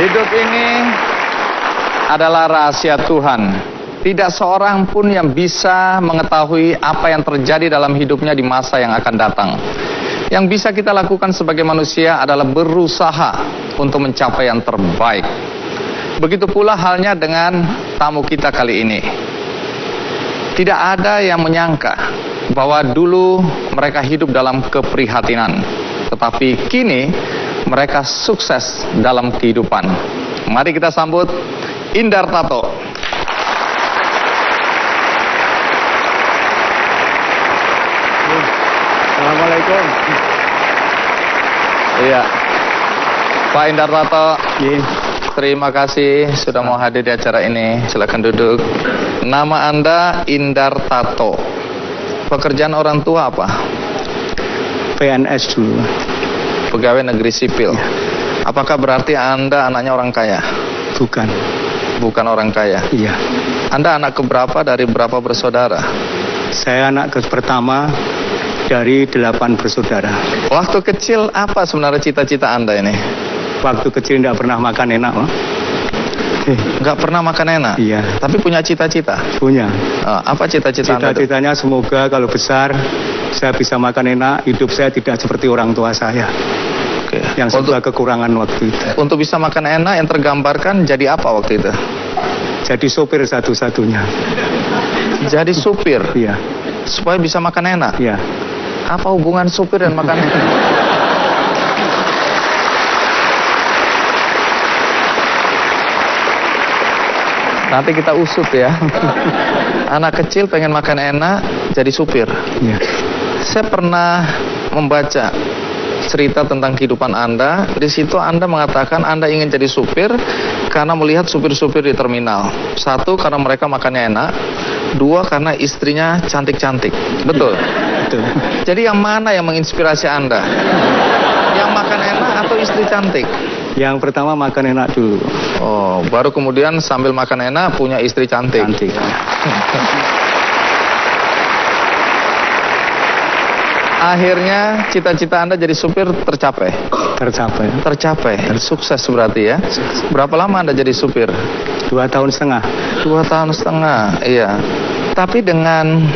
Hidup ini adalah rahasia Tuhan. Tidak seorang pun yang bisa mengetahui apa yang terjadi dalam hidupnya di masa yang akan datang. Yang bisa kita lakukan sebagai manusia adalah berusaha untuk mencapai yang terbaik. Begitu pula halnya dengan tamu kita kali ini. Tidak ada yang menyangka bahwa dulu mereka hidup dalam keprihatinan, tetapi kini mereka sukses dalam kehidupan. Mari kita sambut Indar Tato. Assalamualaikum. Iya, Pak Indar Tato. Iya. Terima kasih sudah mau hadir di acara ini. Silakan duduk. Nama Anda Indar Tato. Pekerjaan orang tua apa? PNS dulu. Pegawai negeri sipil. Ya. Apakah berarti Anda anaknya orang kaya? Bukan. Bukan orang kaya. Iya. Anda anak keberapa dari berapa bersaudara? Saya anak pertama dari 8 bersaudara. Waktu kecil apa sebenarnya cita-cita Anda ini? Waktu kecil tidak pernah makan enak, oh. Nggak pernah makan enak? Iya. Tapi punya cita-cita? Punya. Apa cita-cita Anda? Cita-citanya semoga kalau besar saya bisa makan enak, hidup saya tidak seperti orang tua saya. Oke. Yang serba kekurangan waktu itu. Untuk bisa makan enak yang tergambarkan jadi apa waktu itu? Jadi sopir satu-satunya. Jadi supir? Iya. Supaya bisa makan enak? Iya. Apa hubungan supir dan makan enak? Nanti kita usut ya. Anak kecil pengen makan enak, jadi supir. Iya. Saya pernah membaca cerita tentang kehidupan Anda. Di situ Anda mengatakan Anda ingin jadi supir karena melihat supir-supir di terminal. 1, karena mereka makannya enak. 2, karena istrinya cantik-cantik. Betul? Betul. Jadi yang mana yang menginspirasi Anda? Yang makan enak atau istri cantik? Yang pertama makan enak dulu. Oh, baru kemudian sambil makan enak punya istri cantik. Cantik. Akhirnya cita-cita Anda jadi supir tercapai? Tercapai. Tercapai. Sukses berarti ya. Berapa lama Anda jadi supir? 2 tahun setengah. 2 tahun setengah, iya. Tapi dengan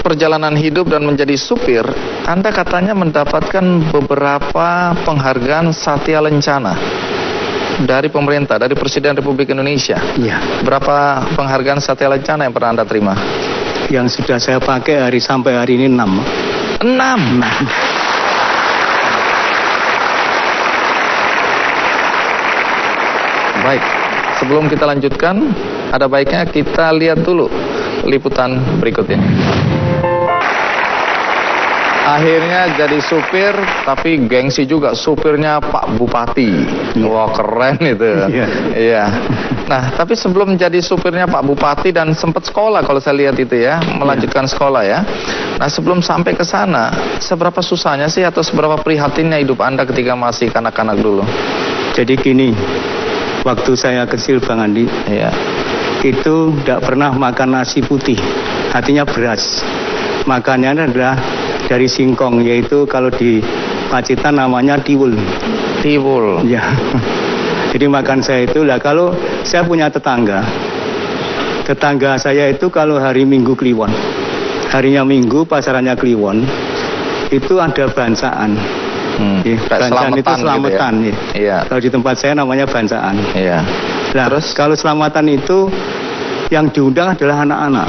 perjalanan hidup dan menjadi supir, Anda katanya mendapatkan beberapa penghargaan Satya Lencana dari pemerintah, dari Presiden Republik Indonesia. Iya. Berapa penghargaan Satya Lencana yang pernah Anda terima? Yang sudah saya pakai sampai hari ini 6. 6. Baik, sebelum kita lanjutkan, ada baiknya kita lihat dulu liputan berikut ini. Akhirnya jadi supir, tapi gengsi juga, supirnya Pak Bupati. Wah, keren itu. Iya. Nah, tapi sebelum jadi supirnya Pak Bupati dan sempat sekolah kalau saya lihat itu ya, melanjutkan sekolah ya. Nah, sebelum sampai ke sana, seberapa susahnya sih atau seberapa prihatinnya hidup Anda ketika masih kanak-kanak dulu? Jadi gini, waktu saya kecil Bang Andi, itu tidak pernah makan nasi putih, artinya beras. Makannya adalah dari singkong, yaitu kalau di Pacitan namanya tiwul. Tiwul. Ya. Jadi makan saya itu lah, kalau saya punya tetangga saya itu kalau hari Minggu Kliwon, harinya Minggu pasarannya Kliwon, itu ada bansaan. Bansaan itu selamatan gitu ya? Iya. Kalau di tempat saya namanya bansaan. Iya. Nah, terus kalau selamatan itu yang diundang adalah anak-anak.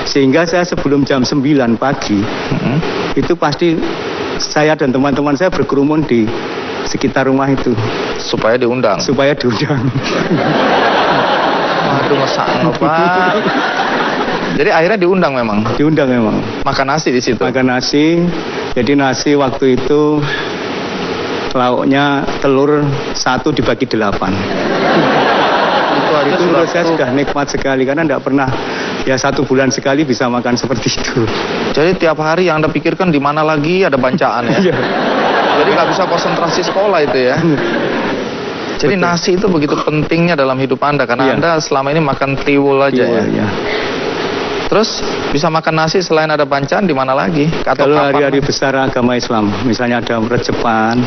Sehingga saya sebelum jam 9 pagi, itu pasti saya dan teman-teman saya berkerumun di sekitar rumah itu. Supaya diundang? Supaya diundang. Waduh, masa Pak. Jadi akhirnya diundang memang? Diundang memang. Makan nasi di situ? Makan nasi. Jadi nasi waktu itu lauknya telur 1 dibagi 8. Itu menurut saya sudah nikmat sekali, karena tidak pernah, ya 1 bulan sekali bisa makan seperti itu. Jadi tiap hari yang Anda pikirkan di mana lagi ada bancaan ya? Jadi nggak bisa konsentrasi sekolah itu ya? Jadi betul. Nasi itu begitu pentingnya dalam hidup Anda, karena Anda selama ini makan tiwul aja ya? Terus bisa makan nasi selain ada bancaan di mana lagi? Atau kalau hari-hari besar agama Islam, misalnya ada Rejepan,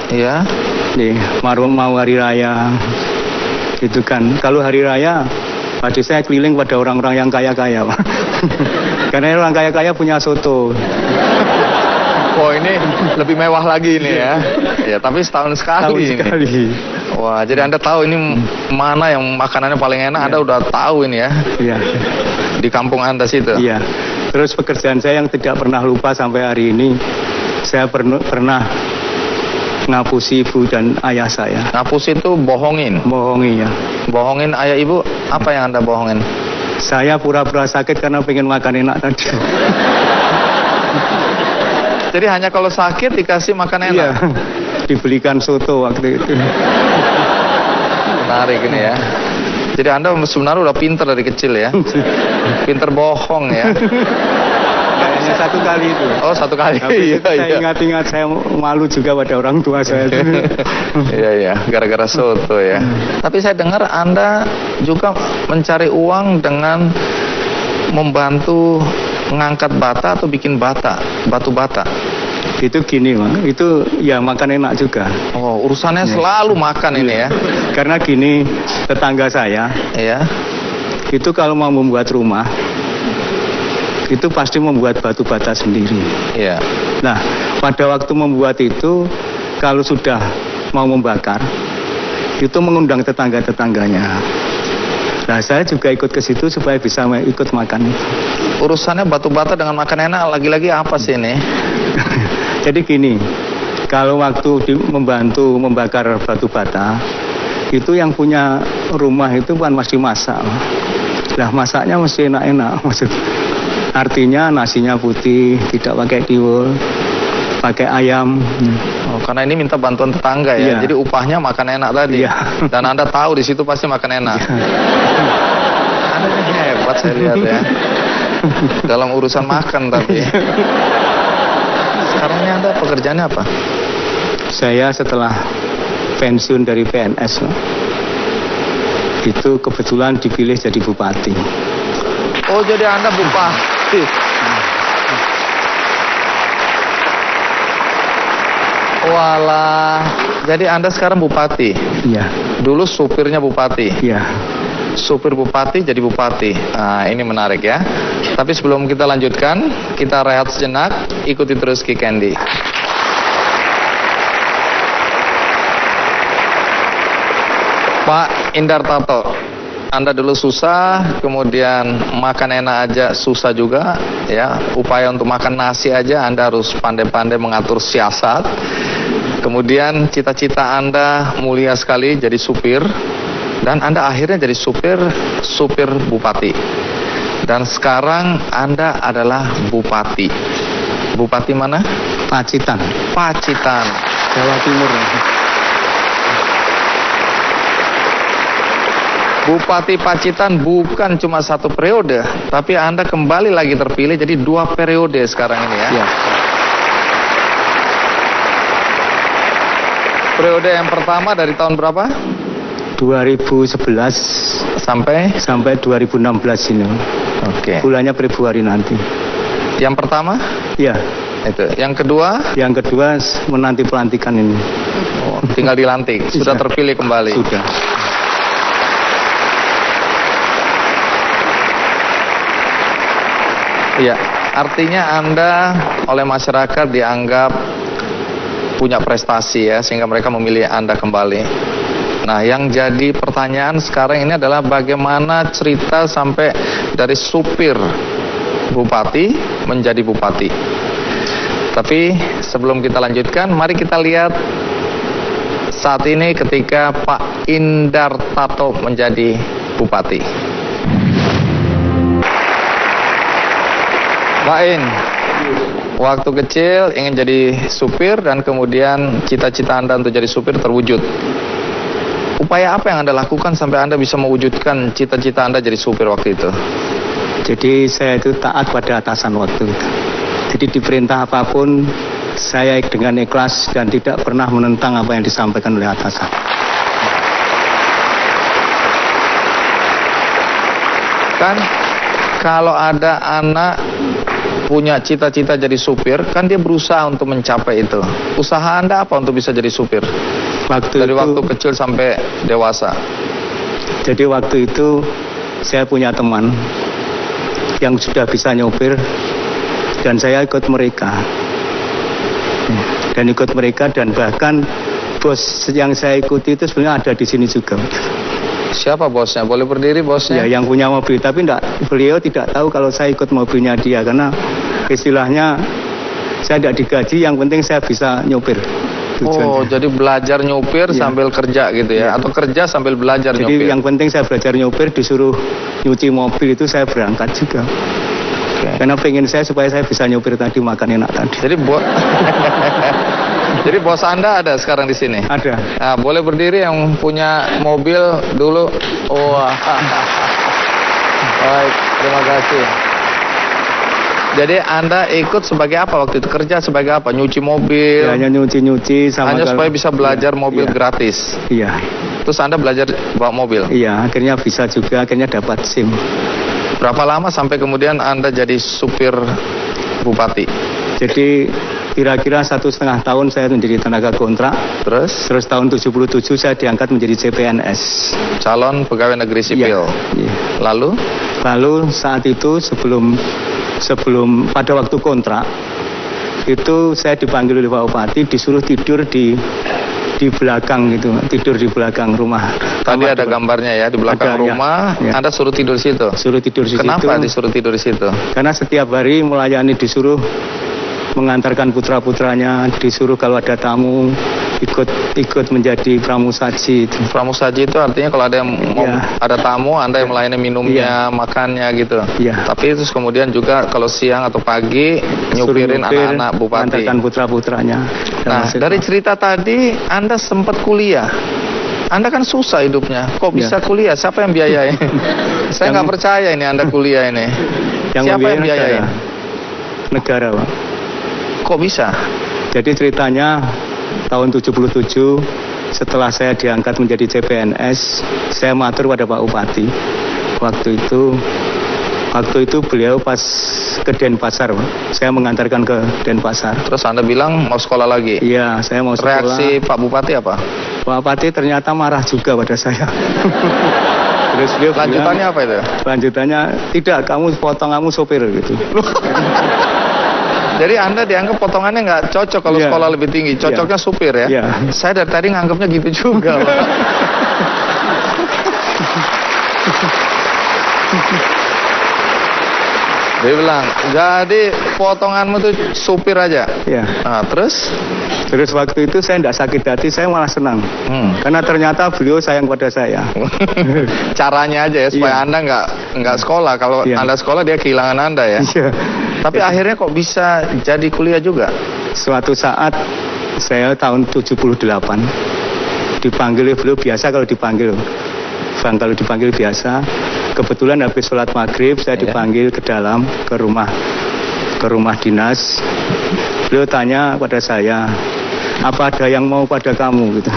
nih mau hari raya itu kan. Kalau hari raya pasti saya keliling pada orang-orang yang kaya-kaya, Pak. Karena orang kaya-kaya punya soto. Oh, ini lebih mewah lagi ini ya. Ya, tapi setahun sekali ini. Wah, jadi Anda tahu ini mana yang makanannya paling enak, Anda udah tahu ini ya. Iya. Di kampung Anda situ. Iya. Terus pekerjaan saya yang tidak pernah lupa sampai hari ini, saya pernah ngapusi ibu dan ayah saya. Ngapus itu bohongin. Bohongi ya. Bohongin ayah ibu, apa yang Anda bohongin? Saya pura-pura sakit karena pengen makan enak tadi. Jadi hanya kalau sakit dikasih makan enak. Iya. Dibelikan soto waktu itu. Menarik ini ya. Jadi Anda sebenarnya udah pinter dari kecil ya. Pinter bohong ya. Kayaknya satu kali itu. Oh, satu kali. Tapi saya ingat-ingat, saya malu juga pada orang tua saya. Iya, gara-gara soto ya. Tapi saya dengar Anda juga mencari uang dengan membantu mengangkat bata atau bikin batu bata. Itu gini, Bang. Itu ya makan enak juga. Oh, urusannya selalu makan ini ya. Karena gini, tetangga saya, Iya. itu kalau mau membuat rumah, itu pasti membuat batu bata sendiri. Iya. Nah, pada waktu membuat itu, kalau sudah mau membakar, itu mengundang tetangga-tetangganya. Nah, saya juga ikut ke situ supaya bisa ikut makan. Urusannya batu bata dengan makan enak lagi-lagi apa sih ini? Jadi gini, kalau waktu membantu membakar batu bata, itu yang punya rumah itu kan masih masak. Lah masaknya mesti enak-enak, maksud. Artinya nasinya putih, tidak pakai tiwul, pakai ayam. Oh, karena ini minta bantuan tetangga ya. Iya. Jadi upahnya makan enak tadi. Iya. Dan Anda tahu di situ pasti makan enak. Iya. Anda ini hebat saya lihat ya. Dalam urusan makan tapi. Sekarang ini Anda pekerjaannya apa? Saya setelah pensiun dari PNS, itu kebetulan dipilih jadi bupati. Oh, jadi Anda bupati. Walah, jadi Anda sekarang bupati. Iya. Dulu supirnya bupati. Iya. Supir bupati jadi bupati. Nah, ini menarik ya. Tapi sebelum kita lanjutkan, kita rehat sejenak. Ikuti terus Ki Candy. Pak Indar Tato, Anda dulu susah, kemudian makan enak aja susah juga, ya. Upaya untuk makan nasi aja Anda harus pandai-pandai mengatur siasat. Kemudian cita-cita Anda mulia sekali jadi supir, dan Anda akhirnya jadi supir bupati. Dan sekarang Anda adalah bupati. Bupati mana? Pacitan, Pacitan, Jawa Timur. Bupati Pacitan bukan cuma satu periode, tapi Anda kembali lagi terpilih jadi 2 periode sekarang ini ya. Iya. Periode yang pertama dari tahun berapa? 2011 Sampai? sampai 2016 ini. Oke. Bulannya Februari nanti. Yang pertama? Iya. Itu. Yang kedua? Yang kedua menanti pelantikan ini. Oh, tinggal dilantik. Sudah Iya. terpilih kembali. Sudah. Iya. Artinya Anda oleh masyarakat dianggap punya prestasi ya, sehingga mereka memilih Anda kembali. Nah, yang jadi pertanyaan sekarang ini adalah bagaimana cerita sampai dari supir bupati menjadi bupati. Tapi sebelum kita lanjutkan, mari kita lihat saat ini ketika Pak Indar Tato menjadi bupati. Pak In, waktu kecil ingin jadi supir dan kemudian cita-cita Anda untuk jadi supir terwujud. Upaya apa yang Anda lakukan sampai Anda bisa mewujudkan cita-cita Anda jadi supir waktu itu? Jadi saya itu taat pada atasan waktu itu. Jadi diperintah apapun, saya dengan ikhlas dan tidak pernah menentang apa yang disampaikan oleh atasan. Kan kalau ada anak punya cita-cita jadi supir, kan dia berusaha untuk mencapai itu. Usaha Anda apa untuk bisa jadi supir? Dari waktu kecil sampai dewasa. Jadi waktu itu saya punya teman yang sudah bisa nyopir dan saya ikut mereka. Dan bahkan bos yang saya ikuti itu sebenarnya ada di sini juga. Siapa bosnya? Boleh berdiri bosnya? Ya, yang punya mobil, tapi beliau tidak tahu kalau saya ikut mobilnya dia karena istilahnya saya tidak digaji, yang penting saya bisa nyopir. Oh, jadi belajar nyopir sambil kerja gitu ya? Atau kerja sambil belajar nyopir? Jadi yang penting saya belajar nyopir, disuruh nyuci mobil itu saya berangkat juga. Karena pengen saya supaya saya bisa nyopir tadi, makan enak tadi. Jadi bos Anda ada sekarang di sini? Ada. Nah, boleh berdiri yang punya mobil dulu. Wah. Baik, terima kasih. Jadi Anda ikut sebagai apa waktu itu? Kerja sebagai apa? Nyuci mobil? Ya, hanya nyuci sama hanya supaya bisa belajar mobil gratis? Iya. Terus Anda belajar bawa mobil? Iya, akhirnya bisa juga, akhirnya dapat SIM. Berapa lama sampai kemudian Anda jadi supir bupati? Jadi kira-kira 1,5 tahun saya menjadi tenaga kontrak. Terus tahun 77 saya diangkat menjadi CPNS. Calon pegawai negeri sipil. Iya. Lalu saat itu sebelum pada waktu kontrak itu saya dipanggil oleh Pak Bupati, disuruh tidur di belakang gitu, tidur di belakang rumah. Tadi ada gambarnya ya, di belakang rumah. Ya. Anda suruh tidur situ? Suruh tidur di situ. Kenapa disuruh tidur di situ? Karena setiap hari melayani, disuruh mengantarkan putra-putranya, disuruh kalau ada tamu ikut menjadi pramusaji. Pramusaji itu artinya kalau ada yang ada tamu, Anda yang melayani minumnya, makannya gitu. Iya. Tapi terus kemudian juga kalau siang atau pagi nyupirin anak-anak bupati, mengantarkan putra-putranya. Nah, dari cerita tadi Anda sempat kuliah. Anda kan susah hidupnya, kok bisa kuliah? Siapa yang biayain? Saya nggak percaya ini Anda kuliah ini. Siapa yang biayain? Negara, Pak. Kok bisa? Jadi ceritanya tahun 77 setelah saya diangkat menjadi CPNS, saya matur pada Pak Bupati. Waktu itu beliau pas ke Denpasar, Pak. Saya mengantarkan ke Denpasar. Terus Anda bilang mau sekolah lagi? Iya, saya mau sekolah. Reaksi Pak Bupati apa? Pak Bupati ternyata marah juga pada saya. Terus beliau lanjutannya apa itu? Lanjutannya, tidak, kamu sopir gitu. Jadi Anda dianggap potongannya nggak cocok kalau sekolah lebih tinggi, cocoknya supir ya? Saya dari tadi nganggapnya gitu juga. Dia bilang, jadi potonganmu tuh supir aja. Iya. Nah, terus waktu itu saya tidak sakit hati, saya malah senang. Karena ternyata beliau sayang pada saya. Caranya aja ya, supaya Anda nggak sekolah. Kalau Anda sekolah, dia kehilangan Anda ya. Tapi akhirnya kok bisa jadi kuliah juga? Suatu saat saya tahun 78 dipanggil beliau, biasa kalau dipanggil. Bang, kalau dipanggil biasa. Kebetulan habis sholat maghrib saya dipanggil ke dalam, ke rumah dinas. Beliau tanya pada saya, apa ada yang mau pada kamu gitu.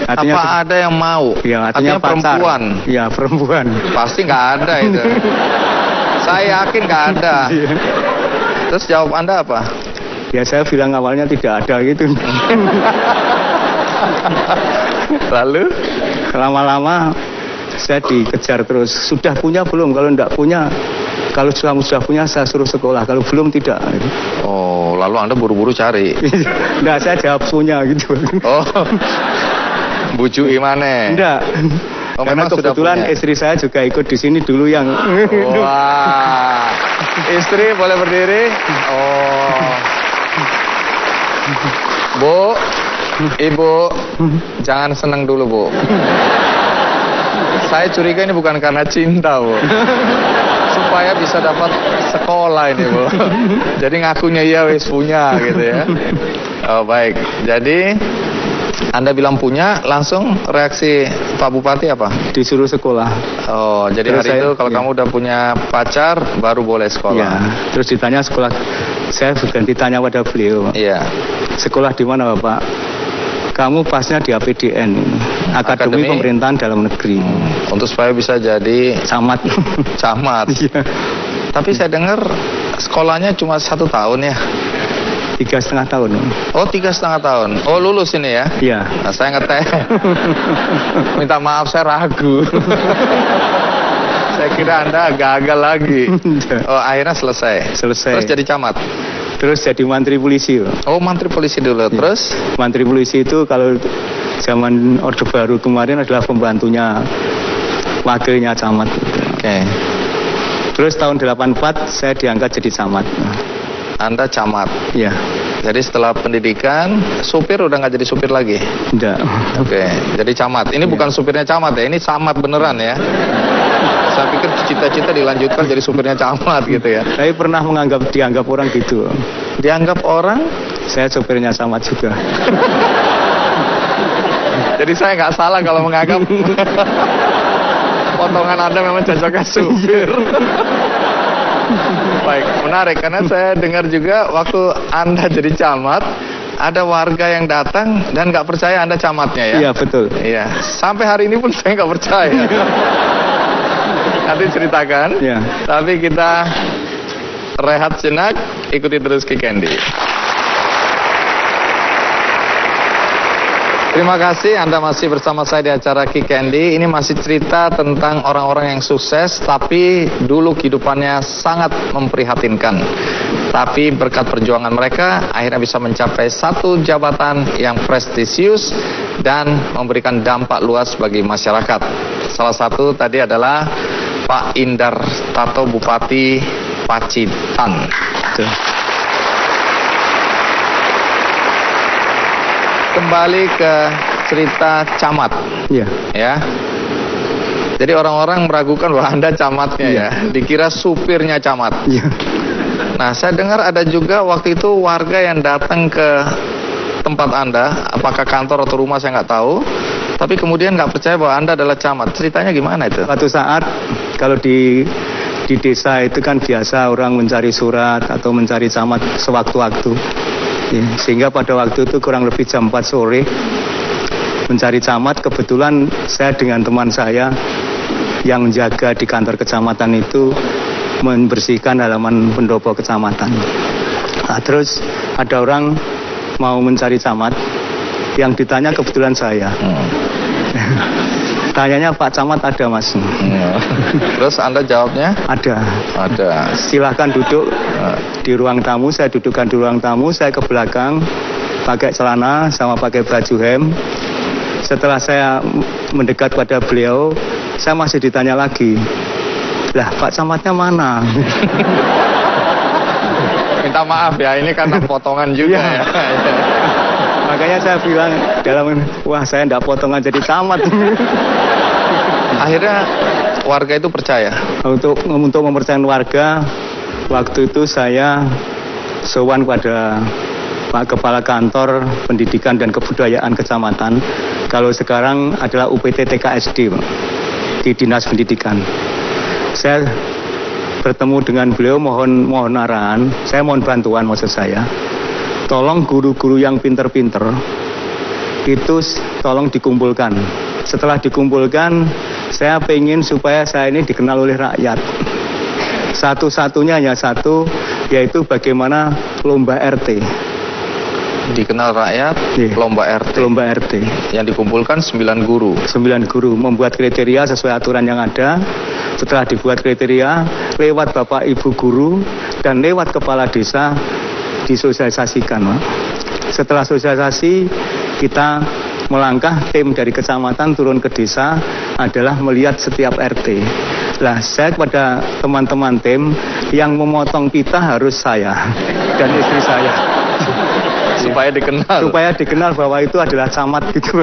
Artinya, apa ada yang mau? Ya, artinya perempuan. Ya, perempuan. Pasti nggak ada itu. Saya yakin nggak ada. Terus jawab Anda apa? Ya, saya bilang awalnya tidak ada gitu. Lalu? Lama-lama saya dikejar terus. Sudah punya belum? Kalau enggak punya, kalau sudah punya saya suruh sekolah. Kalau belum tidak. Oh, lalu Anda buru-buru cari? Enggak, saya jawab punya gitu. Oh, bujui mana? Enggak. Oh, karena kebetulan istri saya juga ikut di sini dulu yang. Wah, istri boleh berdiri? Oh, Bu, Ibu, jangan senang dulu, Bu. Saya curiga ini bukan karena cinta, Bu. Supaya bisa dapat sekolah ini, Bu. Jadi ngakunya iya wis punya gitu ya. Oh, baik. Jadi Anda bilang punya, langsung reaksi Pak Bupati apa? Disuruh sekolah. Oh, jadi terus hari itu kalau kamu udah punya pacar baru boleh sekolah. Ya, terus ditanya sekolah. Saya bukan ditanya pada beliau. Iya. Sekolah di mana, Bapak? Kamu pasnya di APDN, Akademi Pemerintahan Dalam Negeri. Untuk supaya bisa jadi camat. Camat. Iya. Tapi saya dengar sekolahnya cuma 1 tahun ya. 3,5 tahun. Oh, 3,5 tahun. Oh, lulus ini ya? Iya. Nah, saya ngetes. Minta maaf, saya ragu. Saya kira Anda gagal lagi. Oh, akhirnya selesai. Selesai. Terus jadi camat? Terus jadi mantri polisi. Oh, mantri polisi dulu. Ya. Terus? Mantri polisi itu kalau zaman Orde Baru kemarin adalah pembantunya wakilnya camat. Oke. Terus tahun 84 saya diangkat jadi camat. Anda camat? Ya. Jadi setelah pendidikan, supir udah nggak jadi supir lagi? Enggak. Oke, jadi camat. Ini bukan supirnya camat ya, ini camat beneran ya. Saya pikir cita-cita dilanjutkan jadi supirnya camat gitu ya. Saya pernah dianggap orang gitu. Dianggap orang? Saya supirnya camat juga. Jadi saya nggak salah kalau menganggap potongan Anda memang cocoknya supir. Baik, menarik karena saya dengar juga waktu Anda jadi camat ada warga yang datang dan nggak percaya Anda camatnya ya? Iya, betul. Iya, sampai hari ini pun saya nggak percaya. Nanti ceritakan. Ya. Tapi kita rehat sejenak, ikuti terus Ki Candy. Terima kasih Anda masih bersama saya di acara Ki Candy. Ini masih cerita tentang orang-orang yang sukses, tapi dulu kehidupannya sangat memprihatinkan. Tapi berkat perjuangan mereka, akhirnya bisa mencapai satu jabatan yang prestisius dan memberikan dampak luas bagi masyarakat. Salah satu tadi adalah Pak Indar Tato, Bupati Pacitan. Kembali ke cerita camat. Iya. Ya. Jadi orang-orang meragukan bahwa Anda camatnya ya. Dikira supirnya camat. Iya. Nah, saya dengar ada juga waktu itu warga yang datang ke tempat Anda, apakah kantor atau rumah saya nggak tahu, tapi kemudian nggak percaya bahwa Anda adalah camat. Ceritanya gimana itu? Suatu saat kalau di desa itu kan biasa orang mencari surat atau mencari camat sewaktu-waktu. Ya, sehingga pada waktu itu kurang lebih jam 4 sore mencari camat, kebetulan saya dengan teman saya yang menjaga di kantor kecamatan itu membersihkan halaman pendopo kecamatan. Nah, terus ada orang mau mencari camat, yang ditanya kebetulan saya. Tanyanya, Pak Camat ada Mas? Terus Anda jawabnya? Ada. Ada. Silahkan duduk di ruang tamu. Saya dudukkan di ruang tamu. Saya ke belakang pakai celana sama pakai baju hem. Setelah saya mendekat pada beliau, saya masih ditanya lagi, lah Pak Camatnya mana? Minta maaf ya, ini kan potongan juga ya. Makanya saya bilang wah saya enggak potongan jadi camat. Akhirnya warga itu percaya. Untuk mempercayakan warga, waktu itu saya sowan pada Pak Kepala Kantor Pendidikan dan Kebudayaan Kecamatan. Kalau sekarang adalah UPT TKSD, Pak, di Dinas Pendidikan. Saya bertemu dengan beliau, mohon arahan, saya mohon bantuan maksud saya. Tolong guru-guru yang pinter-pinter itu tolong dikumpulkan. Setelah dikumpulkan, saya pengen supaya saya ini dikenal oleh rakyat. Satu-satunya hanya satu, yaitu bagaimana lomba RT. Dikenal rakyat, lomba RT. Lomba RT. Yang dikumpulkan 9 guru. 9 guru membuat kriteria sesuai aturan yang ada. Setelah dibuat kriteria, lewat Bapak Ibu guru dan lewat kepala desa disosialisasikan, Pak. Setelah sosialisasi, kita melangkah, tim dari kecamatan turun ke desa adalah melihat setiap RT. Lah, saya kepada teman-teman tim yang memotong pita harus saya dan istri saya. Supaya dikenal. Supaya dikenal bahwa itu adalah camat gitu.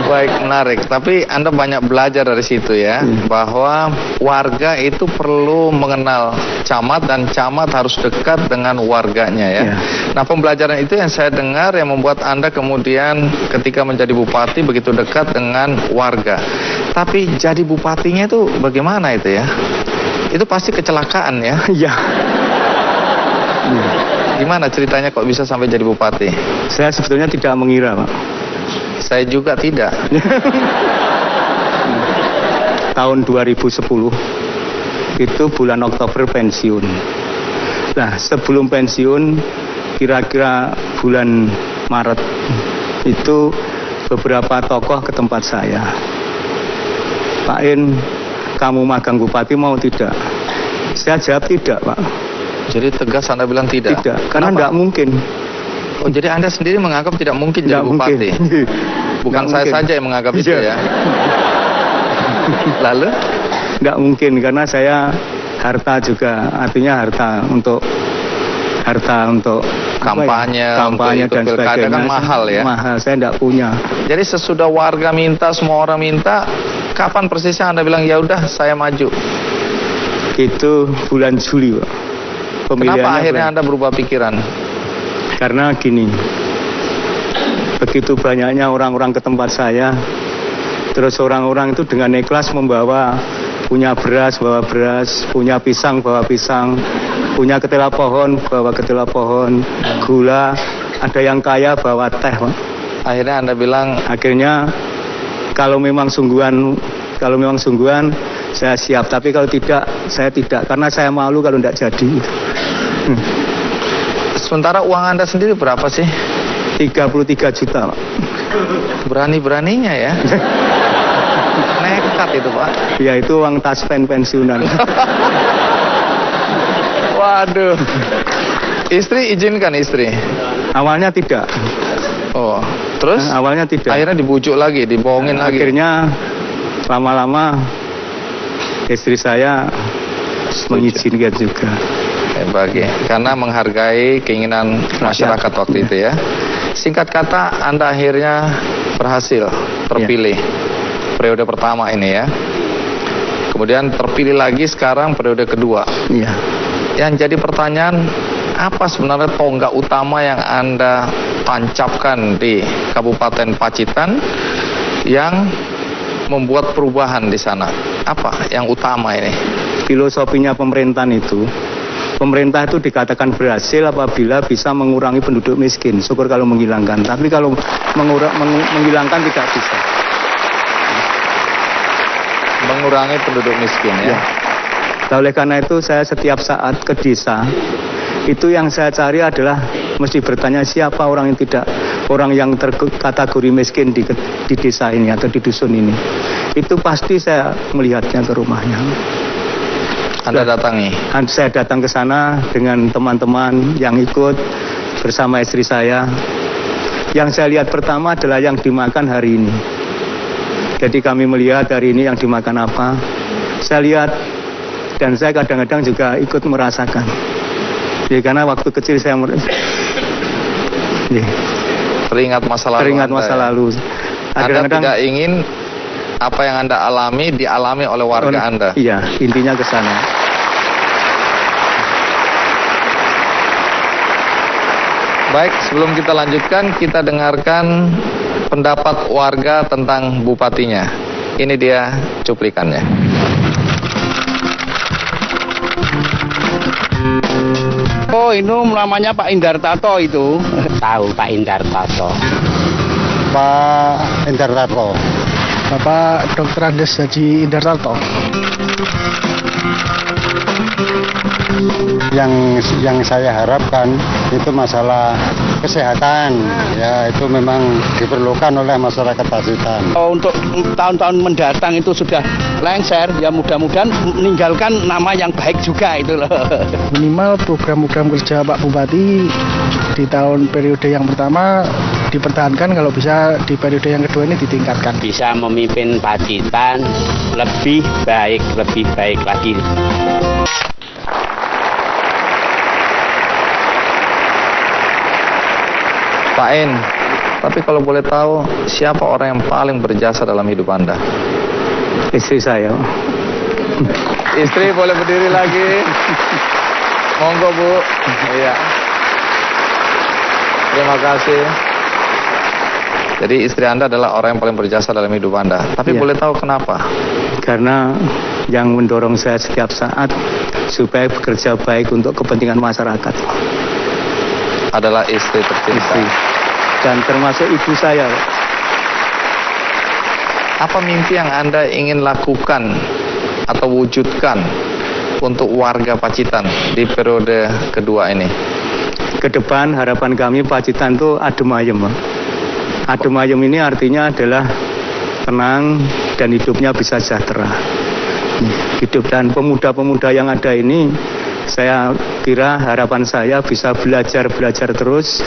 Baik, menarik. Tapi Anda banyak belajar dari situ ya, bahwa warga itu perlu mengenal camat dan camat harus dekat dengan warganya ya. Nah, pembelajaran itu yang saya dengar yang membuat Anda kemudian ketika menjadi bupati begitu dekat dengan warga. Tapi jadi bupatinya itu bagaimana itu ya? Itu pasti kecelakaan ya? Iya. Gimana ceritanya kok bisa sampai jadi bupati? Saya sebetulnya tidak mengira, Pak. Saya juga tidak. Tahun 2010 itu bulan Oktober pensiun. Nah, sebelum pensiun, kira-kira bulan Maret, itu beberapa tokoh ke tempat saya. Pak In, kamu magang bupati mau tidak? Saya jawab tidak, Pak. Jadi tegas Anda bilang tidak? Tidak, karena tidak mungkin. Oh, jadi Anda sendiri menganggap tidak mungkin jadi bupati? Bukan saya saja yang menganggap itu ya? Lalu? Tidak mungkin, karena saya harta juga, artinya harta untuk kampanye, untuk dan sebagainya kan mahal ya? Mahal, saya tidak punya. Jadi sesudah warga minta, semua orang minta, kapan persisnya Anda bilang ya udah saya maju? Itu bulan Juli, Pak. Kenapa akhirnya Anda berubah pikiran? Karena gini, begitu banyaknya orang-orang ke tempat saya, terus orang-orang itu dengan ikhlas membawa, punya beras, bawa beras, punya pisang, bawa pisang, punya ketela pohon, bawa ketela pohon, gula, ada yang kaya bawa teh, Pak. Akhirnya Anda bilang, kalau memang sungguhan saya siap, tapi kalau tidak, saya tidak, karena saya malu kalau tidak jadi. Sementara uang Anda sendiri berapa sih? 33 juta, Pak. Berani-beraninya ya. Nekat itu, Pak. Ya, itu uang taspen pensiunan. Waduh. Istri izinkan istri? Awalnya tidak. Oh, terus? Awalnya tidak. Akhirnya dibujuk lagi, dibohongin lagi. Akhirnya lama-lama istri saya mengizinkan juga. Bagi, karena menghargai keinginan masyarakat waktu itu ya. Singkat kata, Anda akhirnya berhasil terpilih periode pertama ini ya. Kemudian terpilih lagi sekarang periode kedua. Iya. Yang jadi pertanyaan, apa sebenarnya tonggak utama yang Anda tancapkan di Kabupaten Pacitan yang membuat perubahan di sana? Apa yang utama ini? Filosofinya pemerintahan itu, pemerintah itu dikatakan berhasil apabila bisa mengurangi penduduk miskin. Syukur kalau menghilangkan, tapi kalau menghilangkan tidak bisa. Mengurangi penduduk miskin ya. Oleh karena itu saya setiap saat ke desa, itu yang saya cari adalah mesti bertanya siapa orang yang terkategori miskin di desa ini atau di dusun ini. Itu pasti saya melihatnya ke rumahnya. Anda datangi? Saya datang ke sana dengan teman-teman yang ikut bersama istri saya. Yang saya lihat pertama adalah yang dimakan hari ini. Jadi kami melihat hari ini yang dimakan apa. Saya lihat dan saya kadang-kadang juga ikut merasakan. Ya, karena waktu kecil saya teringat masa lalu. Lalu. Anda tidak ingin apa yang Anda alami dialami oleh warga Anda. Iya, intinya ke sana. Baik, sebelum kita lanjutkan, kita dengarkan pendapat warga tentang bupatinya. Ini dia cuplikannya. Oh, itu namanya Pak Indartato itu. Tahu Pak Indartato. Pak Indartato. Bapak Dr. Andes Haji Indartato. Yang saya harapkan itu masalah kesehatan, ya itu memang diperlukan oleh masyarakat Pacitan. Untuk tahun-tahun mendatang itu sudah lengser, ya mudah-mudahan meninggalkan nama yang baik juga itu loh. Minimal program-program kerja Pak Bupati di tahun periode yang pertama dipertahankan, kalau bisa di periode yang kedua ini ditingkatkan. Bisa memimpin Pacitan lebih baik lagi. Pak En, tapi kalau boleh tahu, siapa orang yang paling berjasa dalam hidup Anda? Istri saya. Istri boleh berdiri lagi. Monggo Bu. Iya. Terima kasih. Jadi istri Anda adalah orang yang paling berjasa dalam hidup Anda. Tapi boleh tahu kenapa? Karena yang mendorong saya setiap saat supaya bekerja baik untuk kepentingan masyarakat adalah istri tercinta. Dan termasuk ibu saya. Apa mimpi yang Anda ingin lakukan atau wujudkan untuk warga Pacitan di periode kedua ini? Ke depan harapan kami Pacitan itu adem ayem, Pak. Adem ayem ini artinya adalah tenang dan hidupnya bisa sejahtera. Hidup dan pemuda-pemuda yang ada ini, saya kira harapan saya bisa belajar terus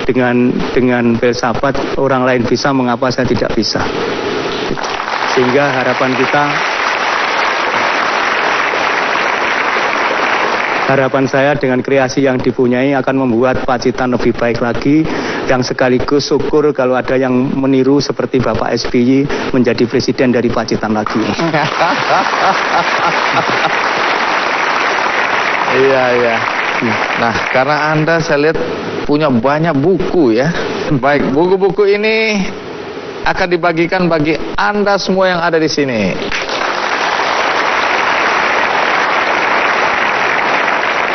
dengan filsafat orang lain bisa, mengapa saya tidak bisa. Sehingga harapan saya dengan kreasi yang dipunyai akan membuat Pacitan lebih baik lagi, yang sekaligus syukur kalau ada yang meniru seperti Bapak SBY menjadi presiden dari Pacitan lagi. Iya. Nah, karena Anda saya lihat punya banyak buku ya. Baik, buku-buku ini akan dibagikan bagi Anda semua yang ada di sini.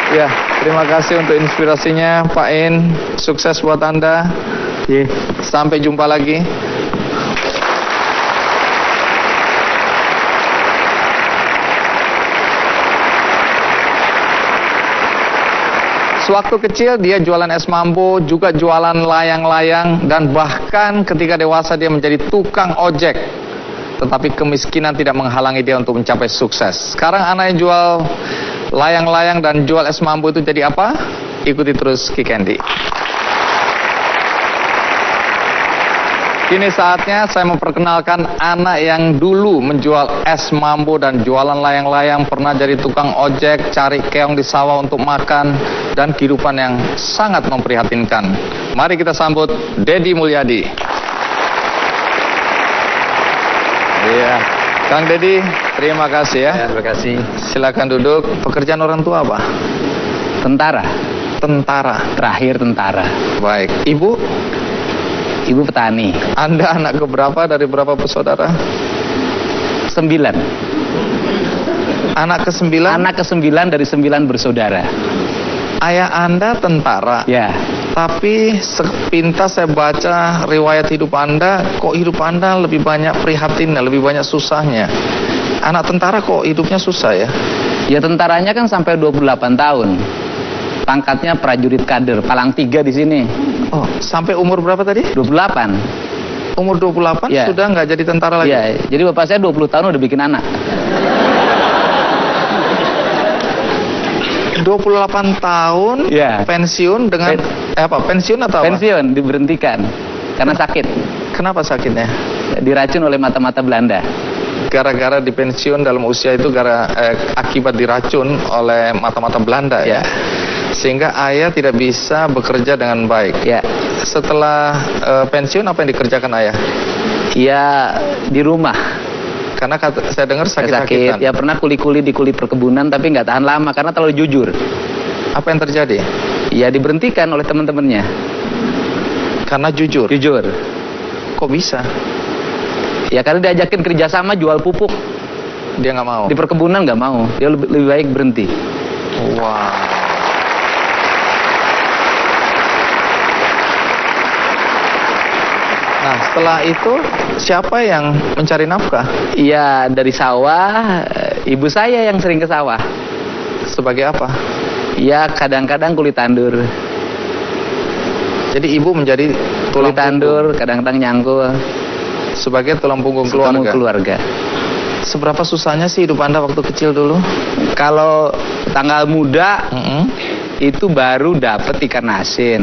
Ya, terima kasih untuk inspirasinya Pak In. Sukses buat Anda. Sampai jumpa lagi. Sewaktu kecil dia jualan es mambo, juga jualan layang-layang, dan bahkan ketika dewasa dia menjadi tukang ojek. Tetapi kemiskinan tidak menghalangi dia untuk mencapai sukses. Sekarang anaknya jual layang-layang dan jual es mambo itu jadi apa? Ikuti terus Ki Candy. Kini saatnya saya memperkenalkan anak yang dulu menjual es mambo dan jualan layang-layang, pernah jadi tukang ojek, cari keong di sawah untuk makan, dan kehidupan yang sangat memprihatinkan. Mari kita sambut Dedi Mulyadi. Iya, Kang Dedi, terima kasih ya. Terima kasih. Silakan duduk. Pekerjaan orang tua apa? Tentara. Tentara. Terakhir tentara. Baik. Ibu? Ibu petani. Anda anak keberapa dari berapa bersaudara? 9. Anak ke-9? Anak ke-9 dari 9 bersaudara. Ayah Anda tentara? Ya. Tapi sepintas saya baca riwayat hidup Anda, kok hidup Anda lebih banyak prihatinnya, lebih banyak susahnya. Anak tentara kok hidupnya susah ya? Ya, tentaranya kan sampai 28 tahun. Pangkatnya prajurit kader, palang 3 di sini. Oh, sampai umur berapa tadi? 28. Umur 28 Ya. Sudah nggak jadi tentara lagi? Ya, jadi bapak saya 20 tahun udah bikin anak. 28 tahun Ya. pensiun dengan pensiun atau apa? Pensiun, diberhentikan karena sakit. Kenapa sakitnya? Diracun oleh mata-mata Belanda. Gara-gara dipensiun dalam usia itu akibat diracun oleh mata-mata Belanda ya. Sehingga ayah tidak bisa bekerja dengan baik. Ya. Setelah pensiun apa yang dikerjakan ayah? Ya, di rumah. Karena saya dengar sakit-sakitan. Ya, pernah kuli-kuli di kuli perkebunan tapi nggak tahan lama karena terlalu jujur. Apa yang terjadi? Ya, diberhentikan oleh teman-temannya. Karena jujur. Jujur. Kok bisa? Ya, karena diajakin kerjasama jual pupuk. Dia nggak mau. Di perkebunan nggak mau. Dia lebih baik berhenti. Wow. Nah, setelah itu siapa yang mencari nafkah? Iya, dari sawah. Ibu saya yang sering ke sawah. Sebagai apa? Ya, kadang-kadang kulit tandur. Jadi ibu menjadi tulang Kulit tandur, kadang-kadang nyangkul. sebagai tulang punggung Ketemu keluarga. keluarga. Seberapa susahnya sih hidup Anda waktu kecil dulu? Kalau tanggal muda itu baru dapat ikan asin.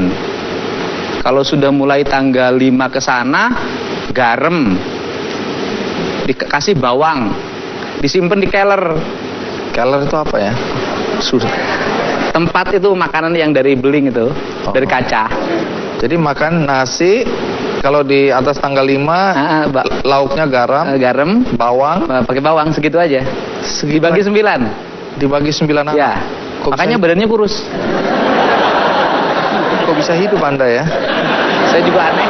Kalau sudah mulai tanggal 5 ke sana, garam, dikasih bawang, disimpan di keler. Keler itu apa ya? Tempat itu makanan yang dari beling itu, dari kaca. Jadi makan nasi, kalau di atas tanggal 5, lauknya garam, Garam, bawang, pakai bawang segitu aja. Dibagi 9. dibagi 9 anak. Ya. Kok Makanya bisa, badannya kurus. kok bisa hidup Anda ya? Saya juga aneh.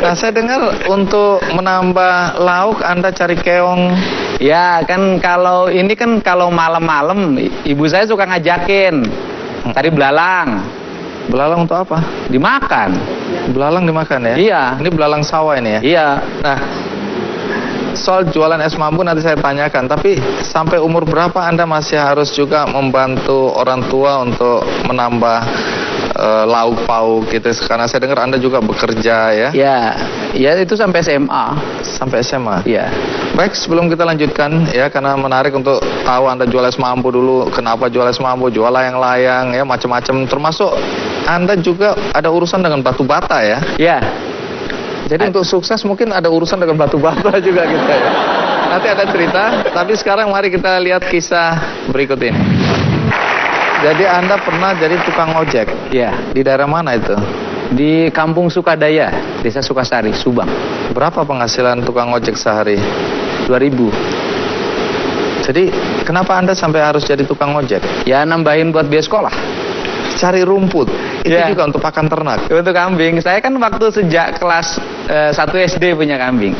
Nah, saya dengar untuk menambah lauk Anda cari keong. Ya, kan kalau ini kan kalau malam-malam ibu saya suka ngajakin cari belalang. Belalang untuk apa? Dimakan. Belalang dimakan ya? Iya. Ini belalang sawah ini ya? Iya. Nah, soal jualan es mambu nanti saya tanyakan. Tapi sampai umur berapa Anda masih harus juga membantu orang tua untuk menambah lauk pauk gitu? Karena saya dengar Anda juga bekerja ya. Ya itu sampai SMA. Sampai SMA. Ya. Baik, sebelum kita lanjutkan ya, karena menarik untuk tahu Anda jual es mambu dulu. Kenapa jual es mambu? Jual layang-layang ya, macam-macam. Termasuk Anda juga ada urusan dengan batu bata ya. Ya. Jadi untuk sukses mungkin ada urusan dengan batu bata juga kita ya. Nanti ada cerita. Tapi sekarang mari kita lihat kisah berikut ini. Jadi Anda pernah jadi tukang ojek? Ya. Di daerah mana itu? Di Kampung Sukadaya, Desa Sukasari, Subang. Berapa penghasilan tukang ojek sehari? 2.000. Jadi kenapa Anda sampai harus jadi tukang ojek? Ya nambahin buat biaya sekolah. Cari rumput. Itu Ya. juga untuk pakan ternak. Untuk kambing. Saya kan waktu sejak kelas 1 SD punya kambing.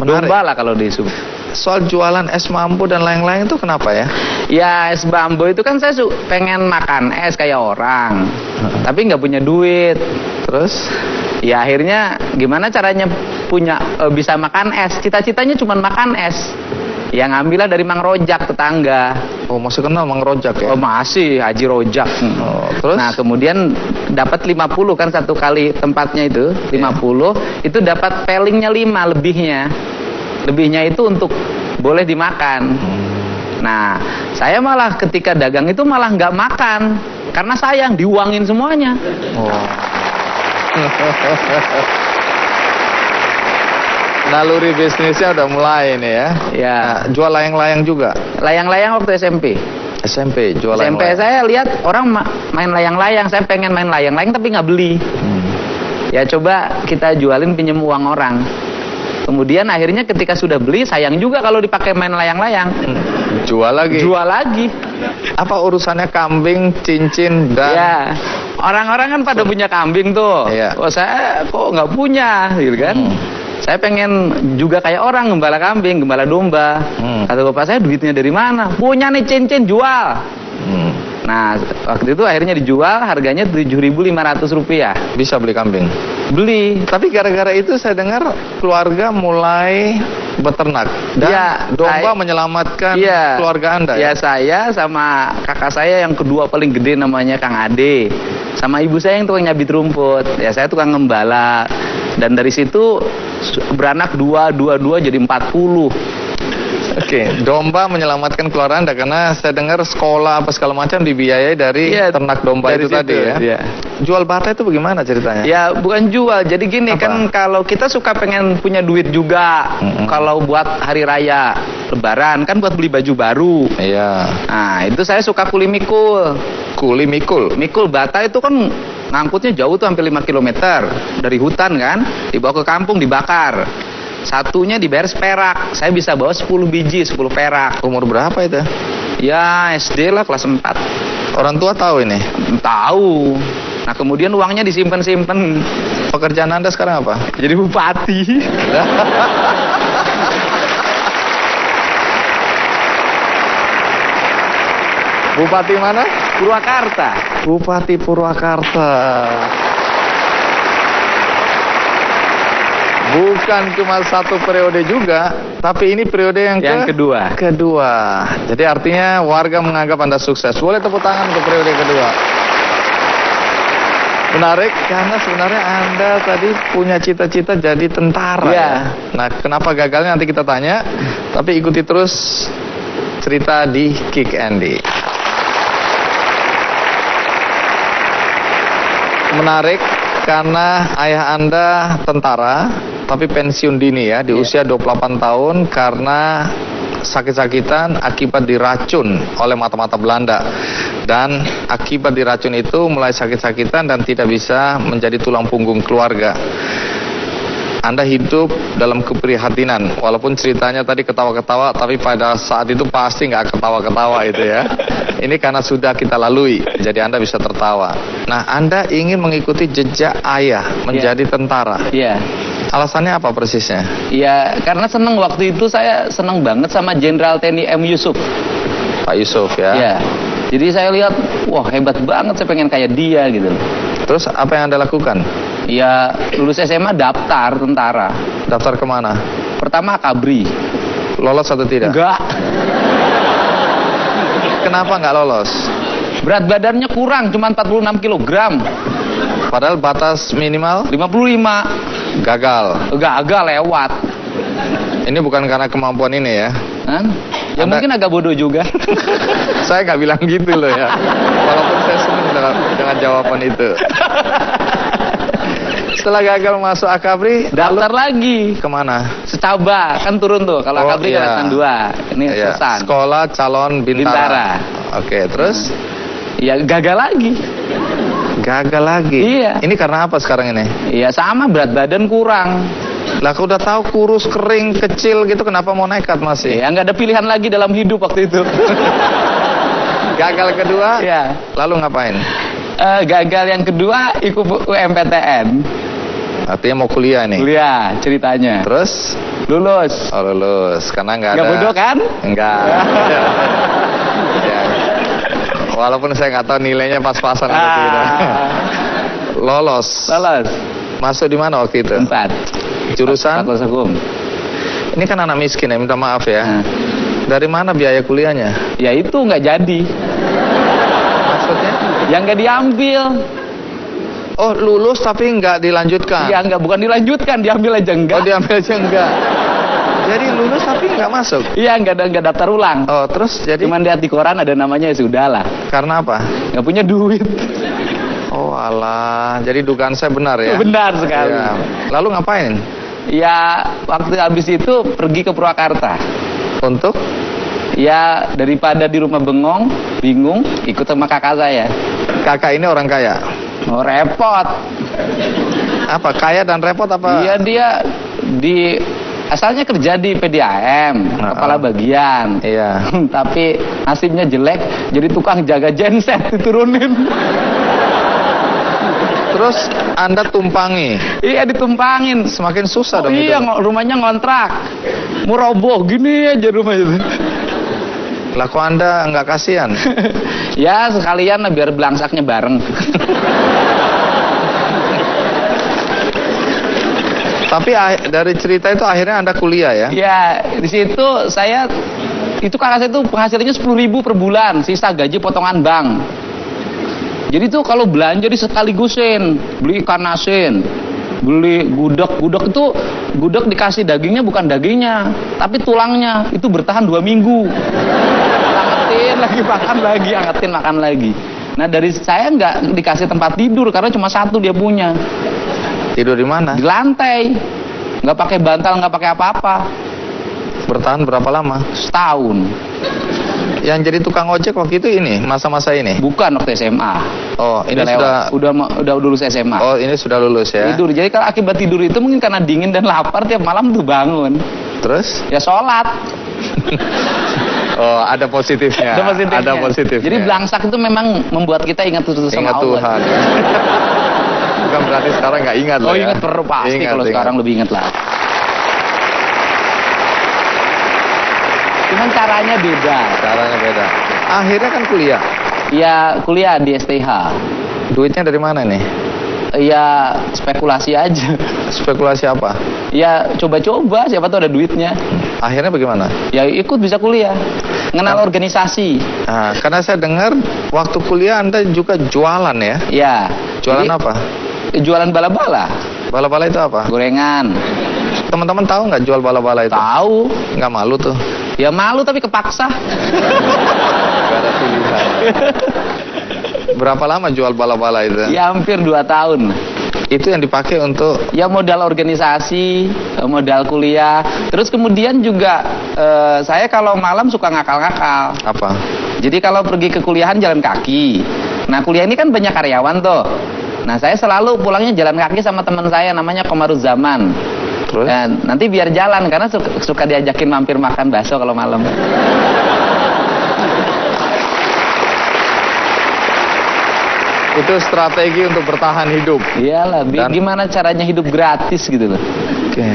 Menarik. Domba lah kalau di Subang. Soal jualan es mambu dan lain-lain itu kenapa ya? Ya es bambu itu kan saya pengen makan es kayak orang, tapi nggak punya duit. Terus? Ya akhirnya gimana caranya bisa makan es? Cita-citanya cuma makan es. Ya ngambillah dari Mang Rojak tetangga. Oh, masih kenal Mang Rojak ya? Oh masih, Haji Rojak. Oh, terus? Nah kemudian dapat 50 kan satu kali tempatnya itu 50, itu dapat pelingnya 5 lebihnya. Lebihnya itu untuk boleh dimakan. Nah, saya malah ketika dagang itu malah nggak makan karena sayang diuangin semuanya. Oh. Naluri bisnisnya udah mulai nih ya. Ya, Nah, jual layang-layang juga. layang-layang waktu SMP. SMP jual SMP layang-layang. saya lihat orang main layang-layang, saya pengen main layang-layang tapi nggak beli. Ya coba kita jualin pinjem uang orang. Kemudian akhirnya ketika sudah beli sayang juga kalau dipakai main layang-layang. Jual lagi. Jual lagi. Apa urusannya kambing, cincin dan Ya, orang-orang kan pada punya kambing tuh. Iya. Oh saya kok nggak punya, gitu kan? Saya pengen juga kayak orang gembala kambing, gembala domba. Kata bapak saya duitnya dari mana? Punya nih cincin jual. Nah waktu itu akhirnya dijual, harganya Rp7.500. bisa beli kambing. Beli. Tapi gara-gara itu saya dengar keluarga mulai beternak dan Iya, domba saya- menyelamatkan Iya. keluarga Anda Ya saya sama kakak saya yang kedua paling gede namanya Kang Ade, sama ibu saya yang tukang nyabit rumput. Ya saya tukang ngembala. Dan dari situ beranak dua jadi 40. Oke, domba menyelamatkan keluarga Anda karena saya dengar sekolah apa segala macam dibiayai dari Iya, ternak domba dari itu tadi situ, ya. iya. Jual bata itu bagaimana ceritanya? Ya bukan jual, jadi gini Apa? kan kalau kita suka pengen punya duit juga, kalau buat hari raya Lebaran kan buat beli baju baru. Iya. Nah itu saya suka kuli mikul. Kuli mikul. Mikul bata itu kan ngangkutnya jauh tuh hampir 5 km dari hutan kan, dibawa ke kampung dibakar. Satunya dibayar seperak, saya bisa bawa 10 biji, 10 perak. Umur berapa itu? Ya SD lah kelas 4. Orang tua tahu ini. Tahu. Nah kemudian uangnya disimpan-simpan. Pekerjaan Anda sekarang apa? Jadi bupati. Bupati mana? Purwakarta. Bupati Purwakarta. Bukan cuma satu periode juga, tapi ini periode yang kedua. Kedua. Jadi artinya warga menganggap Anda sukses. Boleh tepuk tangan untuk periode kedua. Menarik karena sebenarnya Anda tadi punya cita-cita jadi tentara. Iya. Nah, kenapa gagalnya nanti kita tanya. Tapi ikuti terus cerita di Kick Andy. Menarik karena ayah Anda tentara tapi pensiun dini ya di usia 28 tahun karena sakit-sakitan akibat diracun oleh mata-mata Belanda. Dan akibat diracun itu mulai sakit-sakitan dan tidak bisa menjadi tulang punggung keluarga. Anda hidup dalam keprihatinan. Walaupun ceritanya tadi ketawa-ketawa, tapi pada saat itu pasti nggak ketawa-ketawa itu ya. Ini karena sudah kita lalui, jadi Anda bisa tertawa. Nah, Anda ingin mengikuti jejak ayah menjadi tentara. Iya. Alasannya apa persisnya? Ya karena seneng waktu itu saya seneng banget sama Jenderal TNI M. Yusuf. Pak Yusuf ya. Ya. Jadi saya lihat, wah hebat banget, saya pengen kayak dia gitu. Terus apa yang Anda lakukan? Ya lulus SMA daftar tentara. Daftar kemana? Pertama akabri. Lolos atau tidak? Enggak. Kenapa nggak lolos? Berat badannya kurang, cuma 46 kg. Padahal batas minimal 55. gagal. Gagal lewat. Ini bukan karena kemampuan ini ya. Hah? Ya mungkin agak bodoh juga. Saya nggak bilang gitu loh ya. Walaupun saya senang dengan jawaban itu. Setelah gagal masuk akabri, Daftar lagi. kemana? Secaba, kan turun tuh. Kalau Oh, akabri iya. kan Sesan 2. Ini Iya, Sesan. Sekolah calon bintara. Bintara. Oke, terus Ya gagal lagi. gagal lagi. Iya. Ini karena apa sekarang ini? Iya sama, berat badan kurang. Lah aku udah tahu kurus, kering, kecil gitu, kenapa mau nekat masih? Ya nggak ada pilihan lagi dalam hidup waktu itu. Gagal kedua, Iya. lalu ngapain? Gagal yang kedua ikut UMPTN. Artinya mau kuliah nih. Kuliah ceritanya. Terus? Lulus. Oh lulus, karena nggak ada. Nggak bodoh kan? Enggak. Ya. Walaupun saya nggak tahu nilainya pas-pasan atau tidak. Lolos. Lolos. Masuk di mana waktu itu? 4. Jurusan? Fakultas Hukum. Ini kan anak miskin ya, minta maaf ya. Nah. Dari mana biaya kuliahnya? Ya itu nggak jadi. Maksudnya? Yang nggak diambil. Oh lulus tapi nggak dilanjutkan? Ya nggak, bukan dilanjutkan, diambil aja Oh enggak. diambil aja enggak? Jadi lulus tapi nggak masuk? Iya nggak daftar ulang. Oh terus jadi? Cuman lihat di koran ada namanya, ya sudah lah. Karena apa? Nggak punya duit. Oh alah, jadi dugaan saya benar ya? Benar sekali. Ya. Lalu ngapain? Ya waktu habis itu pergi ke Purwakarta. Untuk? Ya daripada di rumah bengong, bingung, ikut sama kakak saya. Kakak ini orang kaya? Oh repot. Apa? Kaya dan repot apa? Iya dia di asalnya kerja di PDAM, kepala bagian. Iya. Tapi nasibnya jelek, jadi tukang jaga genset diturunin. Terus Anda tumpangi? Iya ditumpangin. Semakin susah dong Iya itu. rumahnya ngontrak. Mau roboh gini aja rumah itu. Lah kok Anda nggak kasihan? Ya sekalian lah biar belangsaknya bareng. Tapi dari cerita itu akhirnya Anda kuliah ya? Ya di situ saya itu kakak saya itu penghasilannya 10.000 per bulan, sisa gaji potongan bank. Jadi tuh kalau belanja di sekaligusin, beli ikan asin, beli gudeg itu gudeg dikasih dagingnya bukan dagingnya, tapi tulangnya, itu bertahan 2 minggu. Angetin lagi, makan lagi, angetin makan lagi. Nah dari saya nggak dikasih tempat tidur karena cuma 1 dia punya. Tidur di mana? Di lantai, nggak pakai bantal, nggak pakai apa-apa. Bertahan berapa lama? Setahun. Yang jadi tukang ojek waktu itu ini, masa-masa ini? Bukan waktu SMA. Oh, ini Udah sudah... lewat. Udah lulus SMA. Oh, ini sudah lulus ya? Tidur. Jadi kalau akibat tidur itu mungkin karena dingin dan lapar tiap malam tuh bangun. Terus? Ya sholat. Oh, ada positifnya. Ada positifnya. Jadi belangsak itu memang membuat kita ingat terus sama Ingat Allah. Tuhan. Bukan berarti sekarang nggak ingat Oh loh ya? ingat perlu pasti, kalau sekarang lebih ingat lah. Cuman caranya beda. Caranya beda. Akhirnya kan kuliah. Ya kuliah di STH. Duitnya dari mana nih? Ya spekulasi aja. Spekulasi apa? Ya coba-coba, siapa tahu ada duitnya. Akhirnya bagaimana? Ya ikut bisa kuliah. Kenal organisasi. Nah, karena saya dengar waktu kuliah Anda juga jualan ya? Ya. Jualan Jadi, apa? Jualan bala-bala. Bala-bala itu apa? Gorengan. Teman-teman tahu nggak jual bala-bala itu? Tahu. Nggak malu tuh? Ya malu tapi kepaksa. Nggak ada pilihan. Berapa lama jual bala-bala itu? Ya hampir 2 tahun. Itu yang dipakai untuk... Ya modal organisasi, modal kuliah. Terus kemudian juga saya kalau malam suka ngakal-ngakal. Apa? Jadi kalau pergi ke kuliahan jalan kaki. Nah kuliah ini kan banyak karyawan tuh. Nah saya selalu pulangnya jalan kaki sama teman saya namanya Komaruzzaman. Terus? Dan nanti biar jalan karena suka diajakin mampir makan bakso kalau malam. Itu strategi untuk bertahan hidup. Iyalah, gimana caranya hidup gratis gitu loh. Oke.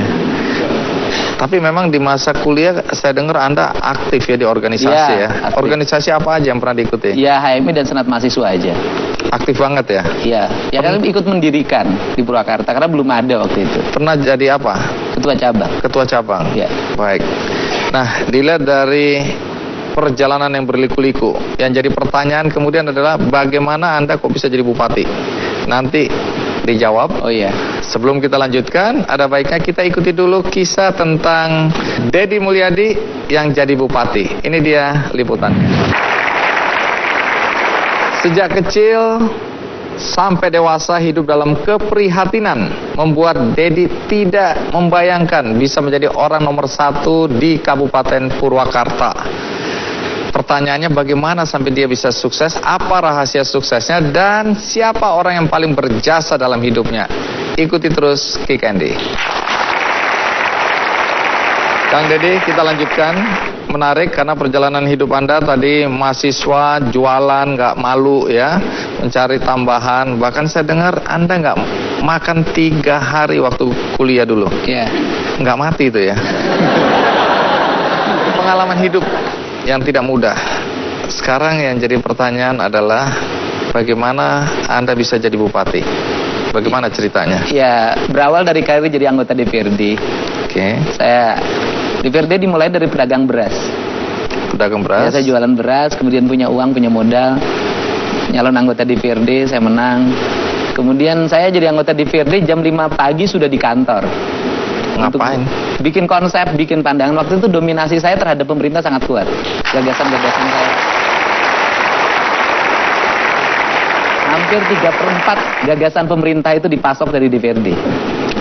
Tapi memang di masa kuliah saya dengar Anda aktif ya di organisasi Ya, ya. aktif. Organisasi apa aja yang pernah diikuti? Ya HMI dan Senat Mahasiswa aja. Aktif banget ya. Iya, ya kan ikut mendirikan di Purwakarta karena belum ada waktu itu. Pernah jadi apa? ketua cabang. Ketua cabang. Ya. Baik. Nah, dilihat dari perjalanan yang berliku-liku, yang jadi pertanyaan kemudian adalah bagaimana Anda kok bisa jadi bupati? Nanti dijawab. Oh iya. Sebelum kita lanjutkan, ada baiknya kita ikuti dulu kisah tentang Deddy Mulyadi yang jadi bupati. Ini dia liputannya. Sejak kecil sampai dewasa hidup dalam keprihatinan membuat Deddy tidak membayangkan bisa menjadi orang nomor 1 di Kabupaten Purwakarta. Pertanyaannya bagaimana sampai dia bisa sukses, apa rahasia suksesnya, dan siapa orang yang paling berjasa dalam hidupnya. Ikuti terus Kick Andy. Kang Deddy, kita lanjutkan. Menarik karena perjalanan hidup Anda tadi mahasiswa, jualan, nggak malu ya, mencari tambahan. Bahkan saya dengar Anda nggak makan 3 hari waktu kuliah dulu. Iya. Nggak mati itu ya. Pengalaman hidup yang tidak mudah. Sekarang yang jadi pertanyaan adalah bagaimana Anda bisa jadi bupati? Bagaimana ceritanya? Ya, berawal dari karir jadi anggota DPRD. Oke. Saya DPRD dimulai dari pedagang beras. Pedagang Ya, beras. saya jualan beras, kemudian punya uang, punya modal. Nyalon anggota DPRD, saya menang. Kemudian saya jadi anggota DPRD jam 5 pagi sudah di kantor. Ngapain? Untuk bikin konsep, bikin pandangan. Waktu itu dominasi saya terhadap pemerintah sangat kuat. Gagasan-gagasan saya. Hampir 3/4 gagasan pemerintah itu dipasok dari DPRD.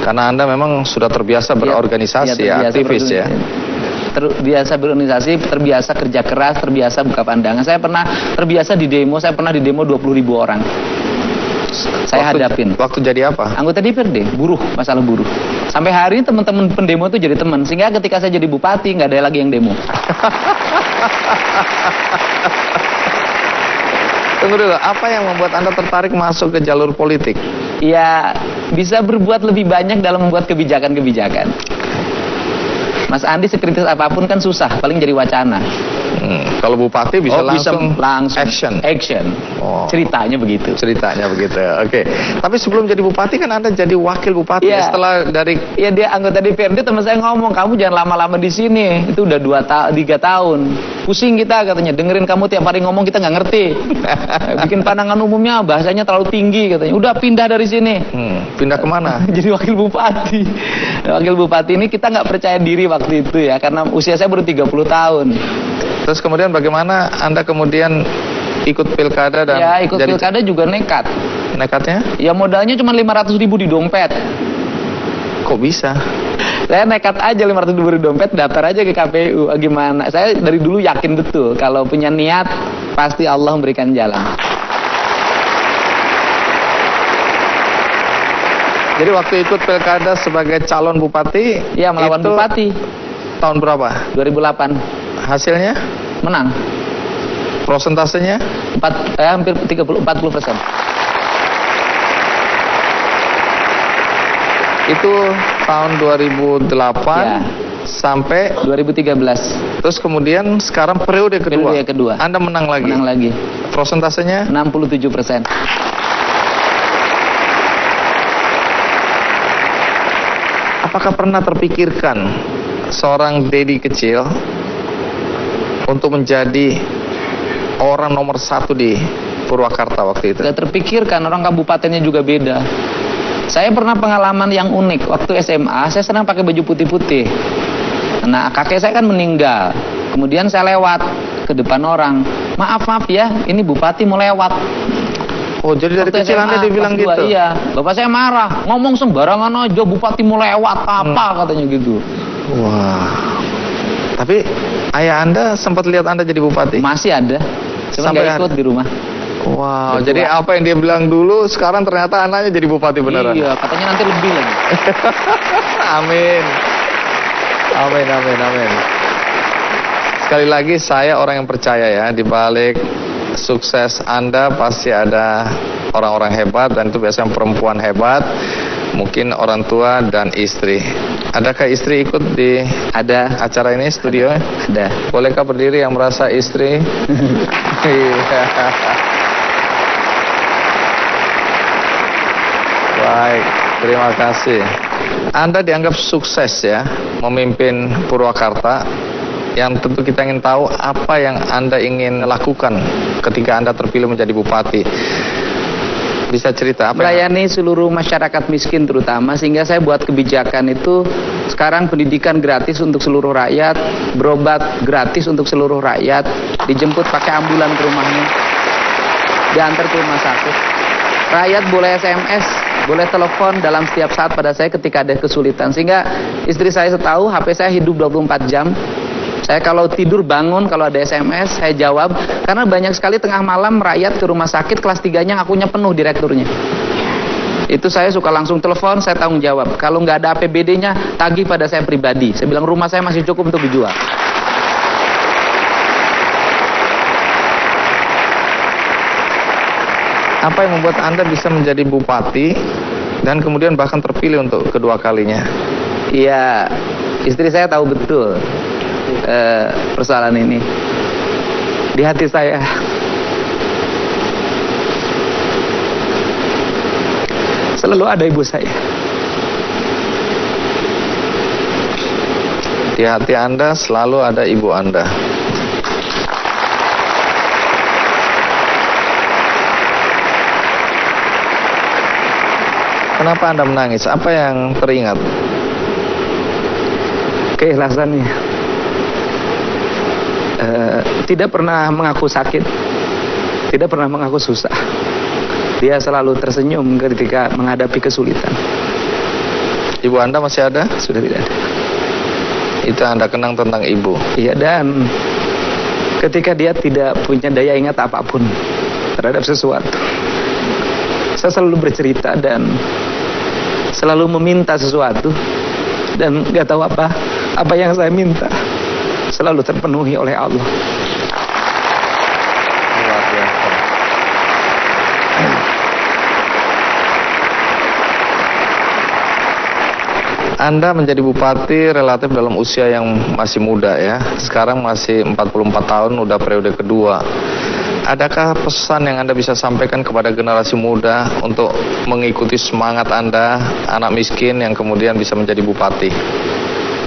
Karena Anda memang sudah terbiasa berorganisasi ya, aktivis ya. Terbiasa berorganisasi, terbiasa kerja keras, terbiasa buka pandangan. Saya pernah terbiasa di demo, saya pernah di demo 20.000 orang. Saya hadapin. Waktu jadi apa? Anggota DPRD, buruh, masalah buruh. Sampai hari ini teman-teman pendemo itu jadi teman. Sehingga ketika saya jadi bupati, nggak ada lagi yang demo. Tunggu dulu, apa yang membuat Anda tertarik masuk ke jalur politik? Ya, bisa berbuat lebih banyak dalam membuat kebijakan-kebijakan. Mas Andi sekritis apapun kan susah, paling jadi wacana. Kalau bupati bisa langsung action. Oh. Ceritanya begitu. Ceritanya begitu. Oke. Tapi sebelum jadi bupati kan Anda jadi wakil bupati. Iya. Setelah dari Ya dia anggota DPRD, teman saya ngomong, kamu jangan lama-lama di sini. Itu udah 3 tahun. Pusing kita katanya, dengerin kamu tiap hari ngomong kita nggak ngerti. Bikin pandangan umumnya bahasanya terlalu tinggi katanya. Udah pindah dari sini. Pindah kemana? Jadi wakil bupati. Wakil bupati ini kita nggak percaya diri waktu itu ya, karena usia saya baru 30 tahun. Terus kemudian bagaimana Anda kemudian ikut pilkada dan Ya ikut jadi pilkada juga nekat. nekatnya? Ya modalnya cuma 500.000 di dompet. Kok bisa? Saya nekat aja 500.000 di dompet, daftar aja ke KPU. Gimana? Saya dari dulu yakin betul kalau punya niat pasti Allah memberikan jalan. Jadi waktu ikut pilkada sebagai calon bupati, Ya melawan itu bupati tahun berapa? 2008 Hasilnya? menang. Prosentasenya? Hampir 40%. Itu tahun 2008 Ya. sampai 2013 terus kemudian sekarang periode kedua. Periode kedua. Anda menang lagi. menang lagi. Prosentasenya? 67%. Apakah pernah terpikirkan seorang Deddy kecil untuk menjadi orang nomor 1 di Purwakarta waktu itu? Gak terpikirkan, orang kabupatennya juga beda. Saya pernah pengalaman yang unik. Waktu SMA, saya senang pakai baju putih-putih. Nah, kakek saya kan meninggal. Kemudian saya lewat ke depan orang. Maaf ya, ini bupati mau lewat. Oh, jadi dari Waktu kecil SMA, Anda dibilang kelas 2, gitu? Iya. Bapak saya marah. Ngomong sembarangan aja, bupati mau lewat. Apa katanya gitu. Wah. Tapi ayah Anda sempat lihat Anda jadi bupati? Masih ada. Cuma Sampai nggak ikut di rumah. Wow, Berdua. jadi apa yang dia bilang dulu sekarang ternyata anaknya jadi bupati beneran. Iya, katanya nanti lebih lagi. Amin. Amin, amin, amin. Sekali lagi saya orang yang percaya ya, di balik sukses Anda pasti ada orang-orang hebat, dan itu biasanya perempuan hebat, mungkin orang tua dan istri. Adakah istri ikut di Ada. acara ini, studio? Ada. Bolehkah berdiri yang merasa istri? Iya. Baik. Terima kasih. Anda dianggap sukses ya memimpin Purwakarta. Yang tentu kita ingin tahu apa yang Anda ingin lakukan ketika Anda terpilih menjadi bupati. Bisa cerita apa? Melayani seluruh masyarakat miskin terutama, sehingga saya buat kebijakan itu sekarang pendidikan gratis untuk seluruh rakyat, berobat gratis untuk seluruh rakyat, dijemput pakai ambulan ke rumahnya, diantar ke rumah sakit. Rakyat boleh SMS, boleh telepon dalam setiap saat pada saya ketika ada kesulitan. Sehingga istri saya tahu HP saya hidup 24 jam. Saya kalau tidur bangun, kalau ada SMS, saya jawab. Karena banyak sekali tengah malam rakyat ke rumah sakit, kelas 3-nya akunya penuh direkturnya. Itu saya suka langsung telepon, saya tanggung jawab. Kalau nggak ada APBD-nya, tagih pada saya pribadi. Saya bilang rumah saya masih cukup untuk dijual. Apa yang membuat Anda bisa menjadi bupati dan kemudian bahkan terpilih untuk kedua kalinya? Iya, istri saya tahu betul persoalan ini. Di hati saya selalu ada ibu saya. Di hati Anda selalu ada ibu Anda. Kenapa Anda menangis? Apa yang teringat? Keikhlasannya. Tidak pernah mengaku sakit, tidak pernah mengaku susah. Dia selalu tersenyum ketika menghadapi kesulitan. Ibu Anda masih ada? Sudah tidak ada. Itu Anda kenang tentang ibu. Iya, dan ketika dia tidak punya daya ingat apapun terhadap sesuatu, saya selalu bercerita dan selalu meminta sesuatu, dan nggak tahu apa yang saya minta selalu terpenuhi oleh Allah. Luar biasa. Anda menjadi bupati relatif dalam usia yang masih muda ya. Sekarang masih 44 tahun, udah periode kedua. Adakah pesan yang Anda bisa sampaikan kepada generasi muda untuk mengikuti semangat Anda, anak miskin yang kemudian bisa menjadi bupati?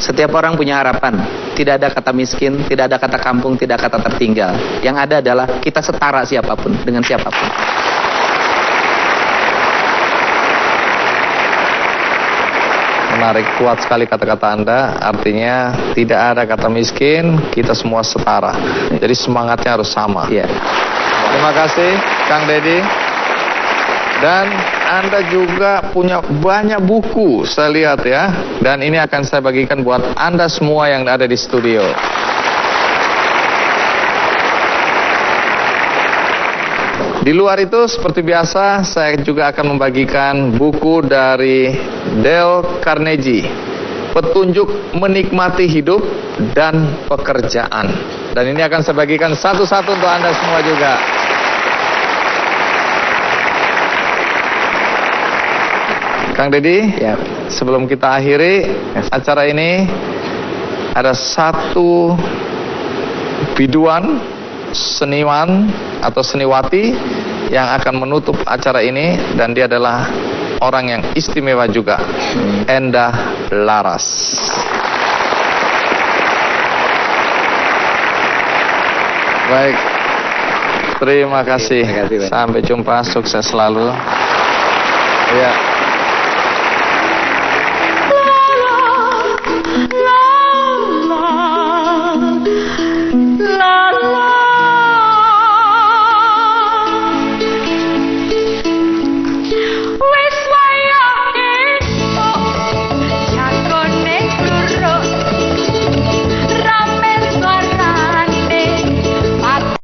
Setiap orang punya harapan. Tidak ada kata miskin, tidak ada kata kampung, tidak kata tertinggal. Yang ada adalah kita setara siapapun dengan siapapun. Menarik, kuat sekali kata-kata Anda. Artinya tidak ada kata miskin, kita semua setara. Jadi semangatnya harus sama. Iya. Terima kasih Kang Deddy. Dan Anda juga punya banyak buku, saya lihat ya. Dan ini akan saya bagikan buat Anda semua yang ada di studio. Di luar itu seperti biasa, saya juga akan membagikan buku dari Dale Carnegie, Petunjuk Menikmati Hidup dan Pekerjaan. Dan ini akan saya bagikan satu-satu untuk Anda semua juga. Kang Deddy, Ya. sebelum kita akhiri acara ini, ada satu biduan seniman atau seniwati yang akan menutup acara ini, dan dia adalah orang yang istimewa juga, Endah Laras. Baik, terima kasih. Terima kasih, Pak. Sampai jumpa, sukses selalu. Ya.